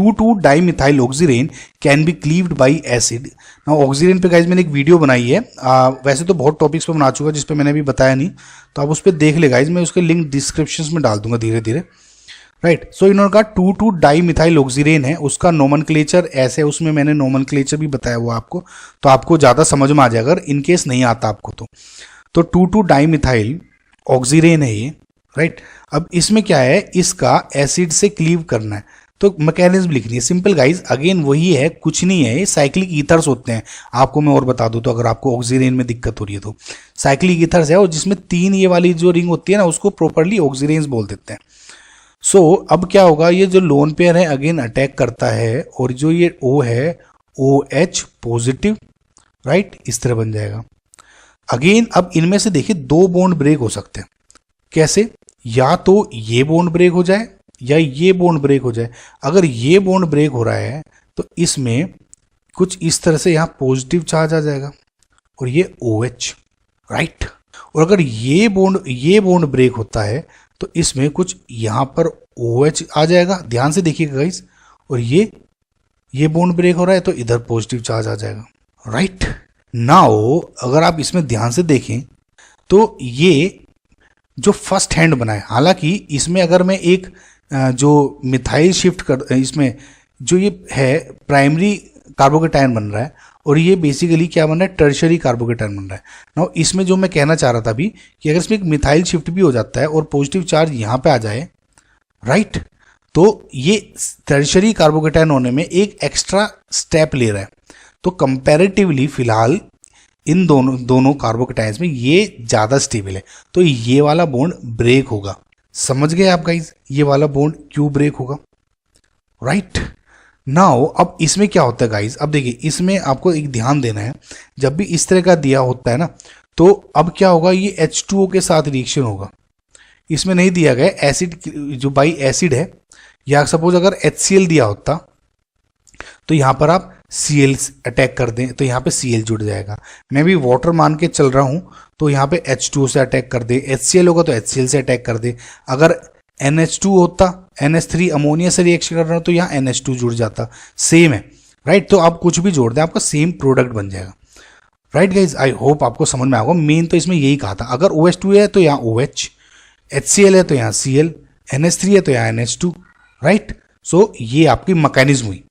2,2 dimethyl oxirane can be cleaved by acid. ना oxirane पे guys मैंने एक वीडियो बनाई है, वैसे तो बहुत टॉपिक्स पे बना चुका जिस पे मैंने अभी बताया नहीं, तो आप उस पर देख ले गाइज, मैं उसके लिंक डिस्क्रिप्शन में डाल दूंगा धीरे धीरे, राइट। सो इन्होंने कहा 2,2 डाइमिथाइल ऑक्सीरेन है, उसका नोमेनक्लेचर ऐसे है, उसमें मैंने नोमेनक्लेचर भी बताया हुआ आपको, तो आपको ज़्यादा समझ में आ जाएगा अगर इनकेस नहीं आता आपको तो 2,2 डाइमिथाइल ऑक्सीरेन है ये, राइट। अब इसमें क्या है, इसका एसिड से क्लीव करना है, तो मैकेनिज्म लिखनी है सिंपल गाइज, अगेन वही है, कुछ नहीं है, ये साइक्लिक ईथर्स होते हैं। आपको मैं और बता दूं तो अगर आपको ऑक्सीरेन में दिक्कत हो रही है तो साइक्लिक ईथर्स है, और जिसमें 3 ये वाली जो रिंग होती है ना उसको प्रॉपरली ऑक्सीरेन्स बोल देते हैं। सो अब क्या होगा, ये जो लोन पेयर है अगेन अटैक करता है, और जो ये O है OH पॉजिटिव, राइट, इस तरह बन जाएगा। अगेन अब इनमें से देखिए 2 बॉन्ड ब्रेक हो सकते हैं, कैसे, या तो ये बॉन्ड ब्रेक हो जाए या ये बॉन्ड ब्रेक हो जाए। अगर ये बॉन्ड ब्रेक हो रहा है तो इसमें कुछ इस तरह से यहाँ पॉजिटिव चार्ज आ जाएगा और ये OH, राइट। और अगर ये बॉन्ड ब्रेक होता है तो इसमें कुछ यहाँ पर OH आ जाएगा, ध्यान से देखिएगा गाइस, और ये बॉन्ड ब्रेक हो रहा है तो इधर पॉजिटिव चार्ज आ जाएगा, राइट। नाउ अगर आप इसमें ध्यान से देखें तो ये जो फर्स्ट हैंड बना है, हालांकि इसमें अगर मैं एक जो मिथाइल शिफ्ट कर, इसमें जो ये है प्राइमरी कार्बोकेटायन बन रहा है, और ये बेसिकली क्या बन रहा है, टर्शरी कार्बोकेटायन बन रहा है। नाउ इसमें जो मैं कहना चाह रहा था अभी कि अगर इसमें एक मिथाइल शिफ्ट भी हो जाता है और पॉजिटिव चार्ज यहाँ पे आ जाए, राइट, तो ये टर्शरी कार्बोकेटायन होने में एक एक्स्ट्रा स्टेप ले रहा है। तो कंपैरेटिवली फिलहाल इन दोनों कार्बोकेटायंस में ये ज़्यादा स्टेबल है, तो ये वाला बॉन्ड ब्रेक होगा। समझ गए आप गाइज, ये वाला बॉन्ड क्यों ब्रेक होगा, राइट। नाउ अब इसमें क्या होता है गाइज, अब देखिए इसमें आपको एक ध्यान देना है, जब भी इस तरह का दिया होता है ना, तो अब क्या होगा, ये H2O के साथ रिएक्शन होगा। इसमें नहीं दिया गया एसिड, जो बाई एसिड है, या सपोज अगर HCl दिया होता तो यहाँ पर आप Cl अटैक कर दें तो यहाँ पे Cl जुड़ जाएगा। मैं भी वाटर मान के चल रहा हूँ तो यहाँ पे H2O से अटैक कर दे, HCl होगा तो HCl से अटैक कर दे। अगर NH2 होता, NH3 अमोनिया से रिएक्शन कर रहा हो तो यहाँ NH2 जुड़ जाता, सेम है, राइट। तो आप कुछ भी जोड़ दें आपका सेम प्रोडक्ट बन जाएगा, राइट गाइज। आई होप आपको समझ में आएगा। मेन तो इसमें यही कहा था, अगर OH2 है तो यहाँ OH, HCl है तो यहाँ Cl, NH3 है तो यहाँ NH2, राइट। सो ये आपकी मैकेनिज्म हुई।